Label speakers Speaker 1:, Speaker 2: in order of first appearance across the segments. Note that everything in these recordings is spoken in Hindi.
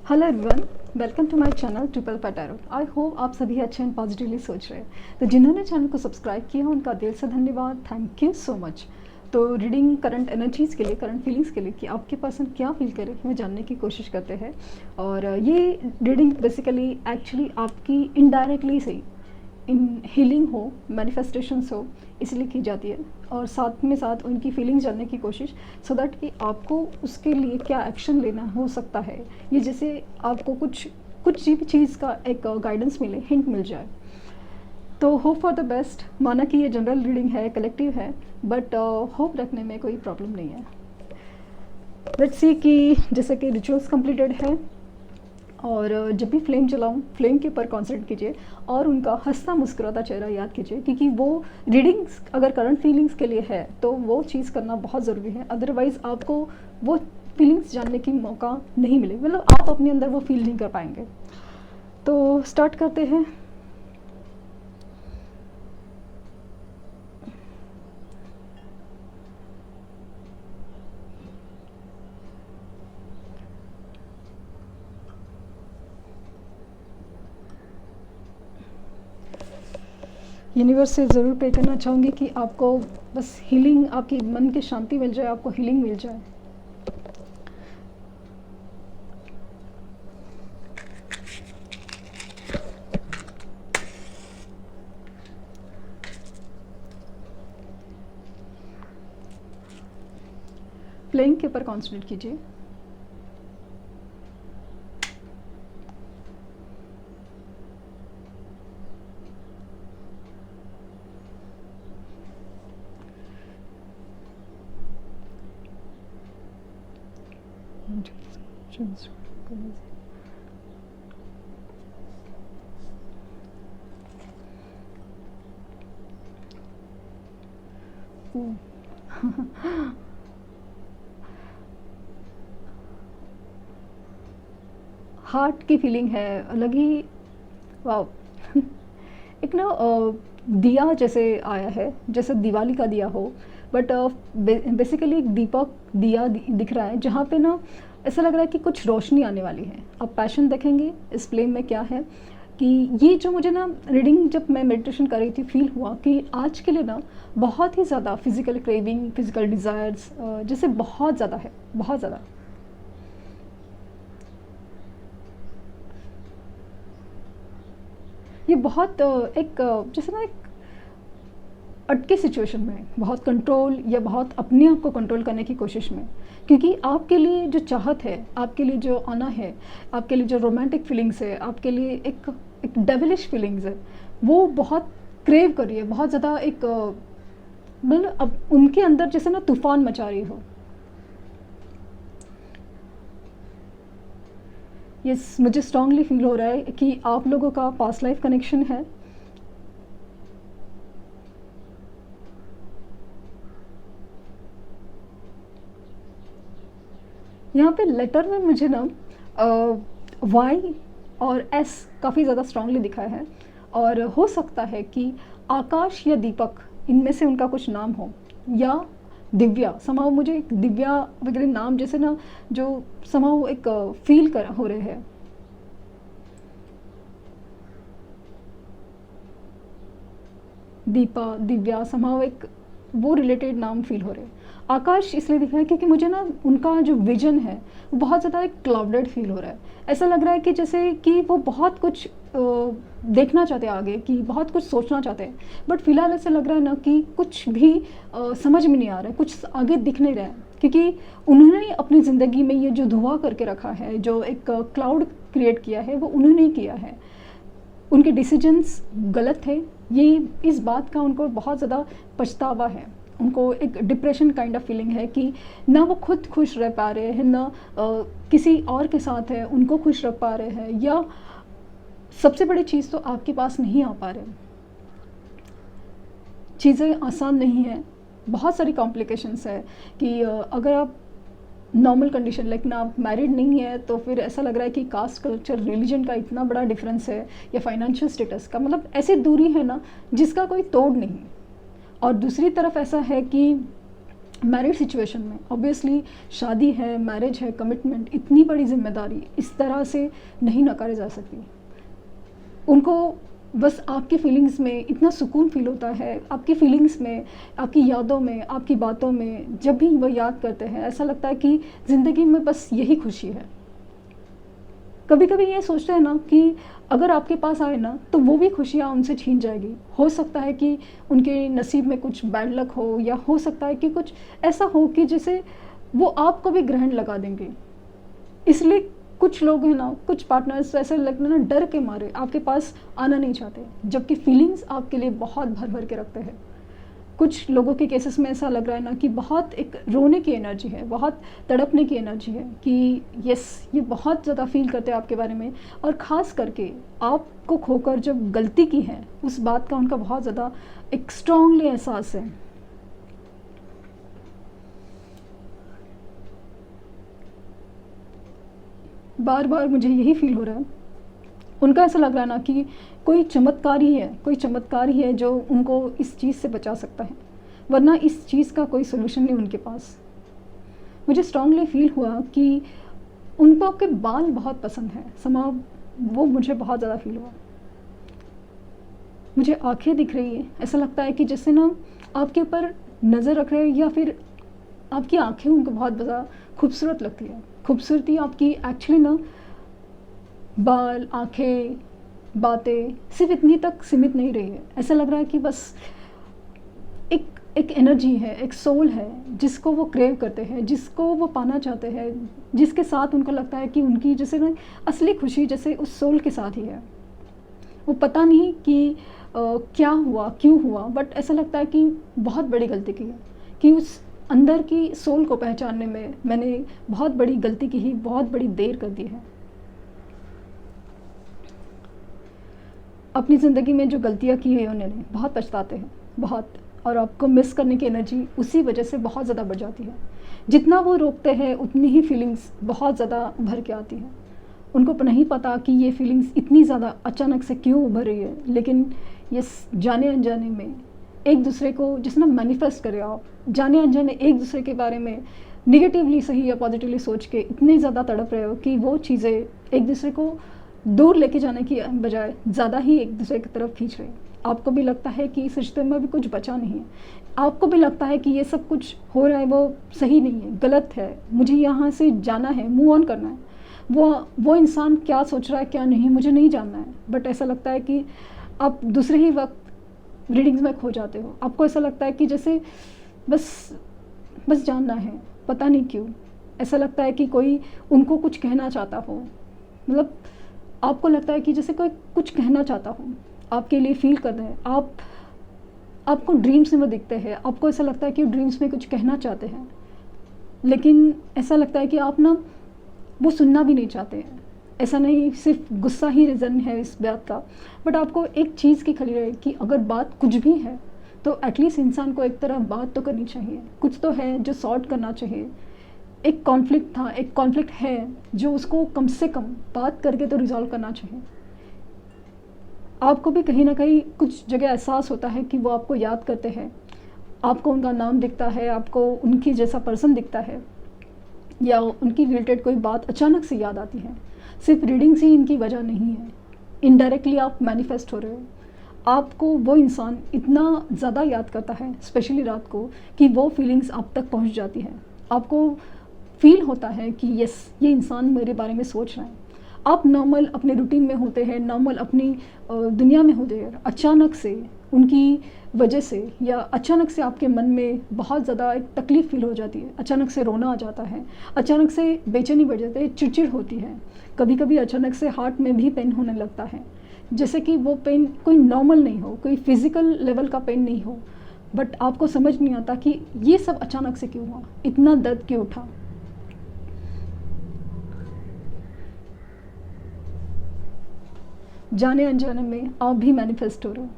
Speaker 1: Hello everyone, welcome to my channel triple पटारो। आई होप आप सभी अच्छे एंड पॉजिटिवली सोच रहे हैं। तो जिन्होंने चैनल को सब्सक्राइब किया उनका दिल से धन्यवाद, थैंक यू सो मच। तो रीडिंग करंट एनर्जीज़ के लिए, करंट फीलिंग्स के लिए कि आपके पर्सन क्या फील करे, हमें जानने की कोशिश करते हैं। और ये रीडिंग बेसिकली एक्चुअली आपकी इनडायरेक्टली से इन हीलिंग हो, मैनिफेस्टेशंस हो, इसलिए की जाती है। और साथ में साथ उनकी फीलिंग्स जानने की कोशिश, सो दैट कि आपको उसके लिए क्या एक्शन लेना हो सकता है। ये जैसे आपको कुछ कुछ भी चीज़ का एक गाइडेंस मिले, हिंट मिल जाए। तो होप फॉर द बेस्ट। माना कि ये जनरल रीडिंग है, कलेक्टिव है, बट होप रखने में कोई प्रॉब्लम नहीं है। लेट्स सी कि जैसे कि रिचुअल्स कंप्लीटेड है, और जब भी फ्लेम जलाऊं, फ्लेम के ऊपर कॉन्सेंट्रेट कीजिए और उनका हंसता मुस्कुराता चेहरा याद कीजिए, क्योंकि वो रीडिंग्स अगर करंट फीलिंग्स के लिए है तो वो चीज़ करना बहुत ज़रूरी है। अदरवाइज़ आपको वो फीलिंग्स जानने की मौका नहीं मिले, मतलब आप अपने अंदर वो फील नहीं कर पाएंगे। तो स्टार्ट करते हैं। यूनिवर्स से ज़रूर प्रे करना चाहूँगी कि आपको बस हीलिंग, आपकी मन की शांति मिल जाए, आपको हीलिंग मिल जाए। प्लेइंग के ऊपर कॉन्सेंट्रेट कीजिए। हार्ट की फीलिंग है, अलग ही। वाह। एक ना दिया जैसे आया है, जैसे दिवाली का दिया हो, बट बेसिकली एक दीपक दिया दिख रहा है, जहाँ पे ना ऐसा लग रहा है कि कुछ रोशनी आने वाली है। आप पैशन देखेंगे इस फ्लेम में क्या है, कि ये जो मुझे ना रीडिंग जब मैं मेडिटेशन कर रही थी फील हुआ कि आज के लिए ना बहुत ही ज़्यादा फिज़िकल क्रेविंग, फिज़िकल डिज़ायर्स जैसे बहुत ज़्यादा है, बहुत ज़्यादा। ये बहुत एक जैसे ना एक अटके सिचुएशन में, बहुत कंट्रोल या बहुत अपने आप को कंट्रोल करने की कोशिश में, क्योंकि आपके लिए जो चाहत है, आपके लिए जो आना है, आपके लिए जो रोमांटिक फीलिंग्स है, आपके लिए एक डेविलिश फीलिंग्स है, वो बहुत क्रेव कर रही है, बहुत ज़्यादा एक मतलब अब उनके अंदर जैसे ना तूफान मचा रही हो। ये मुझे स्ट्रांगली फील हो रहा है कि आप लोगों का पास्ट लाइफ कनेक्शन है। यहाँ पे लेटर में मुझे ना वाई और एस काफ़ी ज़्यादा स्ट्रांगली दिखा है, और हो सकता है कि आकाश या दीपक, इनमें से उनका कुछ नाम हो, या दिव्या। समाव मुझे एक दिव्या वगैरह नाम जैसे ना जो समाव एक फील कर हो रहे हैं। दीपा, दिव्या, समाव एक वो रिलेटेड नाम फील हो रहे हैं। आकाश इसलिए दिख रहा है क्योंकि मुझे ना उनका जो विजन है वो बहुत ज़्यादा एक क्लाउडेड फील हो रहा है। ऐसा लग रहा है कि जैसे कि वो बहुत कुछ देखना चाहते हैं आगे, कि बहुत कुछ सोचना चाहते हैं, बट फिलहाल ऐसा लग रहा है ना कि कुछ भी समझ में नहीं आ रहा है, कुछ आगे दिख नहीं रहा है, क्योंकि उन्होंने अपनी ज़िंदगी में ये जो धुआं करके रखा है, जो एक क्लाउड क्रिएट किया है, वो उन्होंने ही किया है। उनके डिसीजंस गलत थे, ये इस बात का उनको बहुत ज़्यादा पछतावा है। उनको एक डिप्रेशन काइंड ऑफ फीलिंग है कि ना वो खुद खुश रह पा रहे हैं, ना किसी और के साथ है उनको खुश रख पा रहे हैं, या सबसे बड़ी चीज़ तो आपके पास नहीं आ पा रहे। चीज़ें आसान नहीं हैं, बहुत सारी कॉम्प्लिकेशंस है कि अगर आप नॉर्मल कंडीशन लाइक ना आप मैरिड नहीं है, तो फिर ऐसा लग रहा है कि कास्ट, कल्चर, रिलीजन का इतना बड़ा डिफरेंस है, या फाइनेंशियल स्टेटस का, मतलब ऐसी दूरी है ना जिसका कोई तोड़ नहीं। और दूसरी तरफ ऐसा है कि मैरिड सिचुएशन में ऑब्वियसली शादी है, मैरिज है, कमिटमेंट, इतनी बड़ी जिम्मेदारी इस तरह से नहीं नकारी जा सकती। उनको बस आपकी फीलिंग्स में इतना सुकून फील होता है, आपकी फीलिंग्स में, आपकी यादों में, आपकी बातों में, जब भी वो याद करते हैं ऐसा लगता है कि ज़िंदगी में बस यही खुशी है। कभी कभी ये सोचते हैं ना कि अगर आपके पास आए ना तो वो भी खुशियाँ उनसे छीन जाएगी। हो सकता है कि उनके नसीब में कुछ बैड लक हो, या हो सकता है कि कुछ ऐसा हो कि जैसे वो आपको भी ग्रहण लगा देंगे। इसलिए कुछ लोग हैं ना, कुछ पार्टनर्स ऐसे लगते हैं ना, डर के मारे आपके पास आना नहीं चाहते, जबकि फीलिंग्स आपके लिए बहुत भर भर के रखते हैं। कुछ लोगों के केसेस में ऐसा लग रहा है ना कि बहुत एक रोने की एनर्जी है, बहुत तड़पने की एनर्जी है कि यस, ये बहुत ज़्यादा फील करते हैं आपके बारे में, और ख़ास करके आपको खोकर जब गलती की है उस बात का उनका बहुत ज़्यादा एक स्ट्रांगली एहसास है। बार बार मुझे यही फील हो रहा है, उनका ऐसा लग रहा है ना कि कोई चमत्कार ही है, कोई चमत्कार ही है जो उनको इस चीज़ से बचा सकता है, वरना इस चीज़ का कोई सोल्यूशन नहीं उनके पास। मुझे स्ट्रांगली फील हुआ कि उनको आपके बाल बहुत पसंद है, समा वो मुझे बहुत ज़्यादा फील हुआ। मुझे आंखें दिख रही है, ऐसा लगता है कि जैसे ना आपके ऊपर नज़र रख रहे हैं, या फिर आपकी आंखें उनको बहुत ज़्यादा खूबसूरत लगती है। खूबसूरती आपकी एक्चुअली ना बाल, आंखें, बातें सिर्फ इतनी तक सीमित नहीं रही है। ऐसा लग रहा है कि बस एक एक एनर्जी है, एक सोल है जिसको वो क्रेव करते हैं, जिसको वो पाना चाहते हैं, जिसके साथ उनको लगता है कि उनकी जैसे ना असली खुशी जैसे उस सोल के साथ ही है। वो पता नहीं कि क्या हुआ, क्यों हुआ, बट ऐसा लगता है कि बहुत बड़ी गलती की है, कि उस अंदर की सोल को पहचानने में मैंने बहुत बड़ी गलती की ही, बहुत बड़ी देर कर दी है। अपनी ज़िंदगी में जो गलतियाँ की है उन्होंने बहुत पछताते हैं, बहुत, और आपको मिस करने की एनर्जी उसी वजह से बहुत ज़्यादा बढ़ जाती है। जितना वो रोकते हैं उतनी ही फीलिंग्स बहुत ज़्यादा भर के आती है। उनको नहीं पता कि ये फीलिंग्स इतनी ज़्यादा अचानक से क्यों उभर रही है, लेकिन ये जाने अनजाने में एक दूसरे को जिस ना मैनिफेस्ट करे, आप जाने अनजाने एक दूसरे के बारे में निगेटिवली सही या पॉजिटिवली सोच के इतने ज़्यादा तड़प रहे हो कि वो चीज़ें एक दूसरे को दूर लेके जाने की बजाय ज़्यादा ही एक दूसरे की तरफ खींच रहे हैं। आपको भी लगता है कि इस रिश्ते में भी कुछ बचा नहीं है, आपको भी लगता है कि ये सब कुछ हो रहा है वो सही नहीं है, गलत है, मुझे यहाँ से जाना है, मूव ऑन करना है। वो इंसान क्या सोच रहा है क्या नहीं मुझे नहीं जानना है, बट ऐसा लगता है कि आप दूसरे ही वक्त रीडिंग्स में खो जाते हो। आपको ऐसा लगता है कि जैसे बस जानना है, पता नहीं क्यों ऐसा लगता है कि कोई उनको कुछ कहना चाहता हो, मतलब आपको लगता है कि जैसे कोई कुछ कहना चाहता हो, आपके लिए फील कर रहे हैं, आपको ड्रीम्स में वो दिखते हैं, आपको ऐसा लगता है कि ड्रीम्स में कुछ कहना चाहते हैं, लेकिन ऐसा लगता है कि आप ना वो सुनना भी नहीं चाहते हैं। ऐसा नहीं सिर्फ गुस्सा ही रीज़न है इस बात का, बट आपको एक चीज़ की खली रहे कि अगर बात कुछ भी है तो एटलीस्ट इंसान को एक तरह बात तो करनी चाहिए, कुछ तो है जो सॉर्ट करना चाहिए। एक कॉन्फ्लिक्ट था, एक कॉन्फ्लिक्ट है जो उसको कम से कम बात करके तो रिजॉल्व करना चाहिए। आपको भी कहीं ना कहीं कुछ जगह एहसास होता है कि वो आपको याद करते हैं, आपको उनका नाम दिखता है, आपको उनकी जैसा पर्सन दिखता है, या उनकी रिलेटेड कोई बात अचानक से याद आती है। सिर्फ रीडिंग्स ही इनकी वजह नहीं है, इनडायरेक्टली आप मैनिफेस्ट हो रहे हो। आपको वो इंसान इतना ज़्यादा याद करता है स्पेशली रात को कि वो फीलिंग्स आप तक पहुंच जाती है। आपको फील होता है कि यस, ये इंसान मेरे बारे में सोच रहा है। आप नॉर्मल अपने रूटीन में होते हैं, नॉर्मल अपनी दुनिया में होते हैं, अचानक से उनकी वजह से या अचानक से आपके मन में बहुत ज़्यादा एक तकलीफ़ फील हो जाती है, अचानक से रोना आ जाता है, अचानक से बेचैनी बढ़ जाती है, चिड़चिड़ होती है, कभी कभी अचानक से हार्ट में भी पेन होने लगता है, जैसे कि वो पेन कोई नॉर्मल नहीं हो, कोई फिज़िकल लेवल का पेन नहीं हो, बट आपको समझ नहीं आता कि ये सब अचानक से क्यों हुआ, इतना दर्द क्यों उठा। जाने अनजाने में आप भी मैनिफेस्ट हो रहे हो,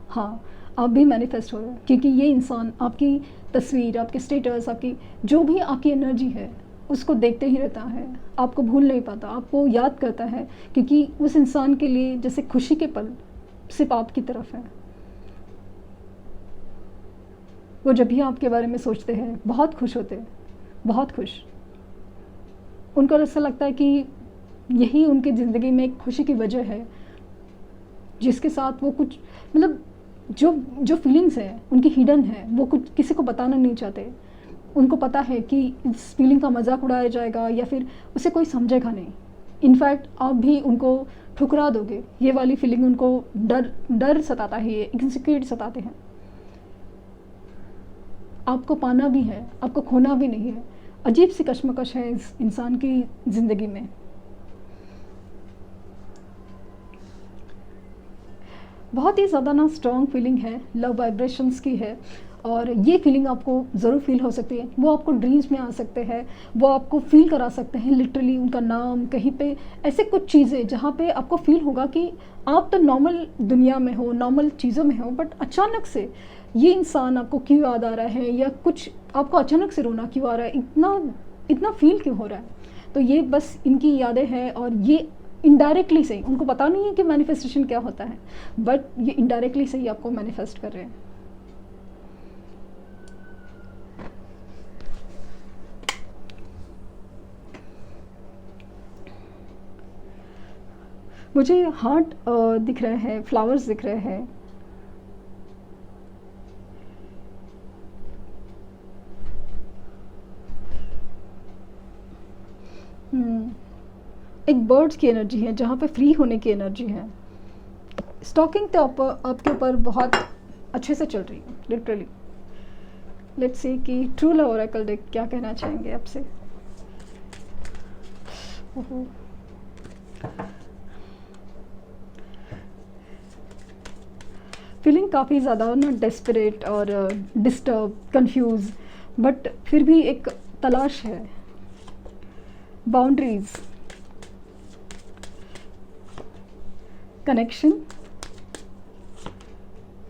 Speaker 1: हाँ आप भी मैनिफेस्ट हो रहे हो, क्योंकि ये इंसान आपकी तस्वीर, आपके स्टेटस, आपकी जो भी आपकी एनर्जी है उसको देखते ही रहता है, आपको भूल नहीं पाता, आपको याद करता है, क्योंकि उस इंसान के लिए जैसे खुशी के पल सिर्फ आपकी तरफ है। वो जब भी आपके बारे में सोचते हैं बहुत खुश होते हैं, बहुत खुश। उनको ऐसा लगता है कि यही उनकी ज़िंदगी में एक खुशी की वजह है, जिसके साथ वो कुछ मतलब जो जो फीलिंग्स हैं उनकी हिडन है, वो कुछ किसी को बताना नहीं चाहते। उनको पता है कि इस फीलिंग का मजाक उड़ाया जाएगा या फिर उसे कोई समझेगा नहीं। इनफैक्ट आप भी उनको ठुकरा दोगे, ये वाली फीलिंग उनको डर डर सताता है, ये इनसिक्योरिटी सताते हैं। आपको पाना भी है, आपको खोना भी नहीं है। अजीब सी कश्मकश है इस इंसान की ज़िंदगी में। बहुत ही ज़्यादा ना स्ट्रॉन्ग फीलिंग है, लव वाइब्रेशंस की है। और ये फीलिंग आपको ज़रूर फील हो सकती है। वो आपको ड्रीम्स में आ सकते हैं, वो आपको फील करा सकते हैं लिटरली उनका नाम कहीं पे, ऐसे कुछ चीज़ें जहाँ पे आपको फील होगा कि आप तो नॉर्मल दुनिया में हो, नॉर्मल चीज़ों में हो, बट अचानक से ये इंसान आपको क्यों याद आ रहा है, या कुछ आपको अचानक से रोना क्यों आ रहा है, इतना इतना फील क्यों हो रहा है। तो ये बस इनकी यादें हैं, और ये इनडायरेक्टली से, उनको पता नहीं है कि मैनिफेस्टेशन क्या होता है, बट ये इनडायरेक्टली से ही आपको मैनिफेस्ट कर रहे हैं। मुझे हार्ट दिख रहे हैं, फ्लावर्स दिख रहे हैं। एक बर्ड्स की एनर्जी है जहाँ पे फ्री होने की एनर्जी है। स्टॉकिंग तो आपके ऊपर बहुत अच्छे से चल रही है लिटरली। लेट्स सी कि ट्रू लव ओरेकल डेक क्या कहना चाहेंगे आपसे। ओहो, फीलिंग काफ़ी ज़्यादा ना डेस्परेट और डिस्टर्ब, कंफ्यूज, बट फिर भी एक तलाश है। बाउंड्रीज, कनेक्शन,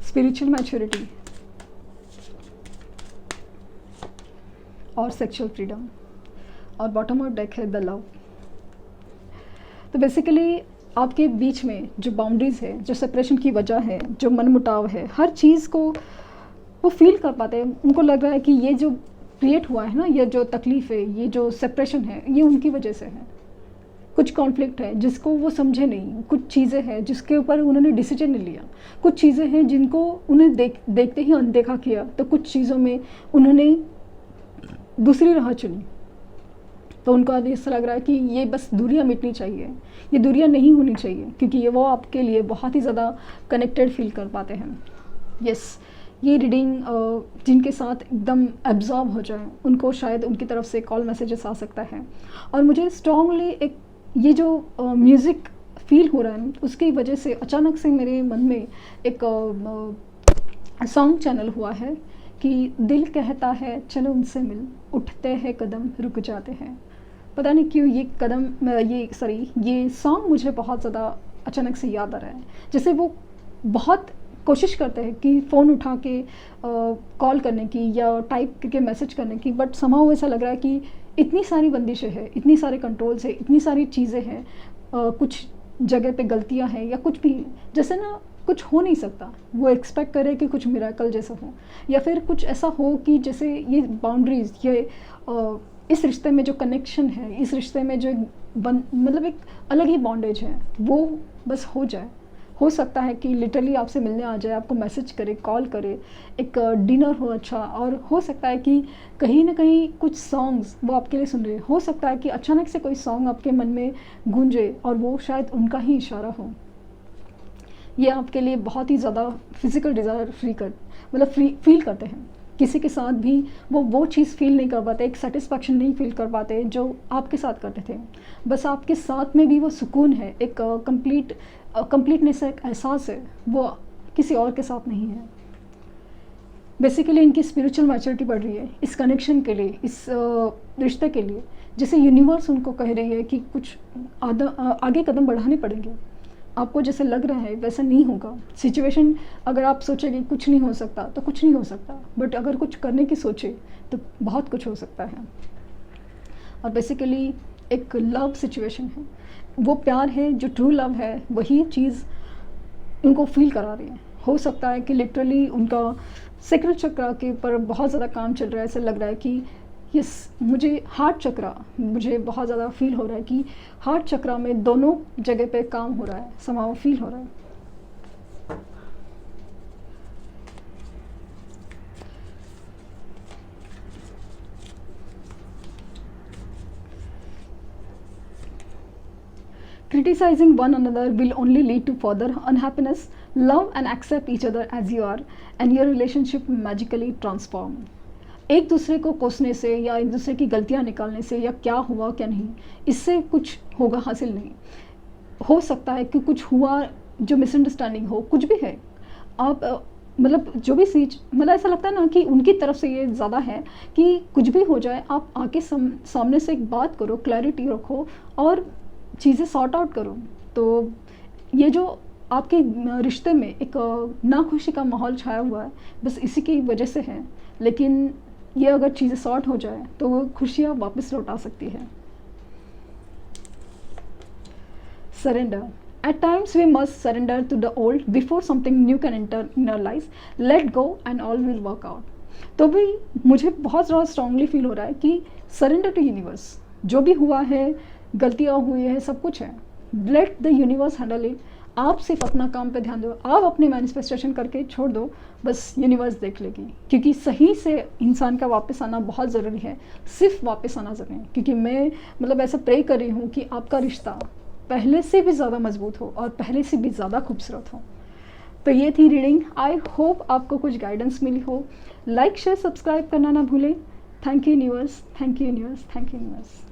Speaker 1: स्पिरिचुअल मैच्योरिटी और सेक्सुअल फ्रीडम। और बॉटम ऑफ डेक है द लव। तो बेसिकली आपके बीच में जो बाउंड्रीज़ है, जो सेपरेशन की वजह है, जो मनमुटाव है, हर चीज़ को वो फील कर पाते हैं। उनको लग रहा है कि ये जो क्रिएट हुआ है ना, ये जो तकलीफ़ है, ये जो सेपरेशन है, ये उनकी वजह से है। कुछ कॉन्फ्लिक्ट है जिसको वो समझे नहीं, कुछ चीज़ें हैं जिसके ऊपर उन्होंने डिसीजन नहीं लिया, कुछ चीज़ें हैं जिनको उन्हें देखते ही अनदेखा किया, तो कुछ चीज़ों में उन्होंने दूसरी राह चुनी। तो उनको ऐसा लग रहा है कि ये बस दूरियां मिटनी चाहिए, ये दूरियां नहीं होनी चाहिए, क्योंकि ये वो आपके लिए बहुत ही ज़्यादा कनेक्टेड फील कर पाते हैं। यस, ये रीडिंग जिनके साथ एकदम एब्जॉर्ब हो जाए, उनको शायद उनकी तरफ से कॉल मैसेजेस आ सकता है। और मुझे स्ट्रांगली एक ये जो म्यूज़िक फील हो रहा है, उसकी वजह से अचानक से मेरे मन में एक सॉन्ग चैनल हुआ है कि दिल कहता है चलो उनसे मिल, उठते हैं कदम रुक जाते हैं। पता नहीं क्यों ये सॉन्ग मुझे बहुत ज़्यादा अचानक से याद आ रहा है। जैसे वो बहुत कोशिश करते हैं कि फ़ोन उठा के कॉल करने की या टाइप करके मैसेज करने की, बट समहाउ ऐसा लग रहा है कि इतनी सारी बंदिशें हैं, इतनी सारे कंट्रोल्स हैं, इतनी सारी चीज़ें हैं, कुछ जगह पे गलतियां हैं या कुछ भी, जैसे ना कुछ हो नहीं सकता। वो एक्सपेक्ट करे कि कुछ मिराकल जैसा हो, या फिर कुछ ऐसा हो कि जैसे ये बाउंड्रीज़, ये इस रिश्ते में जो कनेक्शन है, इस रिश्ते में जो मतलब एक अलग ही बॉन्डेज है, वो बस हो जाए। हो सकता है कि लिटरली आपसे मिलने आ जाए, आपको मैसेज करे, कॉल करे, एक डिनर हो अच्छा, और हो सकता है कि कहीं ना कहीं कुछ सॉन्ग्स वो आपके लिए सुन रहे। हो सकता है कि अचानक से कोई सॉन्ग आपके मन में गूंजे और वो शायद उनका ही इशारा हो। ये आपके लिए बहुत ही ज़्यादा फिज़िकल डिज़ायर फील करते हैं। किसी के साथ भी वो चीज़ फील नहीं कर पाते, एक सेटिस्फैक्शन नहीं फील कर पाते जो आपके साथ करते थे। बस आपके साथ में भी वो सुकून है, एक कंप्लीटनेस का एक एहसास है, वो किसी और के साथ नहीं है। बेसिकली इनकी स्पिरिचुअल मैच्योरिटी बढ़ रही है इस कनेक्शन के लिए, इस रिश्ते के लिए। जैसे यूनिवर्स उनको कह रही है कि कुछ आगे कदम बढ़ाने पड़ेंगे। आपको जैसे लग रहा है वैसा नहीं होगा सिचुएशन। अगर आप सोचेंगे कुछ नहीं हो सकता तो कुछ नहीं हो सकता, बट अगर कुछ करने की सोचे तो बहुत कुछ हो सकता है। और बेसिकली एक लव सिचुएशन है, वो प्यार है जो ट्रू लव है, वही चीज़ इनको फील करा रही है। हो सकता है कि लिटरली उनका सेक्रल चक्र के ऊपर बहुत ज़्यादा काम चल रहा है। ऐसा लग रहा है कि यस, मुझे हार्ट चक्र, मुझे बहुत ज़्यादा फील हो रहा है कि हार्ट चक्र में दोनों जगह पे काम हो रहा है, समाव फील हो रहा है। Criticizing one another will only lead to further unhappiness. Love and accept each other as you are, and your relationship magically transform. एक दूसरे को कोसने से या एक दूसरे की गलतियां निकालने से या क्या हुआ क्या नहीं, इससे कुछ होगा हासिल नहीं। हो सकता है कि कुछ हुआ, जो मिसअंडरस्टैंडिंग हो, कुछ भी है, आप मतलब जो भी चीज, मतलब ऐसा लगता है ना कि उनकी तरफ से ये ज़्यादा है कि कुछ भी हो जाए, आप आके सामने से एक बात करो, क्लैरिटी रखो और चीज़ें सॉर्ट आउट करो। तो ये जो आपके रिश्ते में एक नाखुशी का माहौल छाया हुआ है, बस इसी की वजह से है। लेकिन ये अगर चीज़ें सॉर्ट हो जाए तो वो खुशियाँ वापस लौटा सकती है। Surrender. At times we must surrender to the old before something new can enter in our lives. Let go and all will work out. तो भी मुझे बहुत ज़्यादा स्ट्रांगली फील हो रहा है कि सरेंडर टू यूनिवर्स, जो भी हुआ है, गलतियाँ हुई है, सब कुछ है, let the universe handle it. आप सिर्फ अपना काम पे ध्यान दो, आप अपने मैनिफेस्टेशन करके छोड़ दो, बस यूनिवर्स देख लेगी। क्योंकि सही से इंसान का वापस आना बहुत ज़रूरी है, सिर्फ वापस आना ज़रूरी है। क्योंकि मैं मतलब ऐसा प्रे कर रही हूँ कि आपका रिश्ता पहले से भी ज़्यादा मजबूत हो और पहले से भी ज़्यादा खूबसूरत हो। तो ये थी रीडिंग। आई होप आपको कुछ गाइडेंस मिली हो। लाइक शेयर सब्सक्राइब करना ना भूलें। Thank you universe, thank you universe, thank you universe.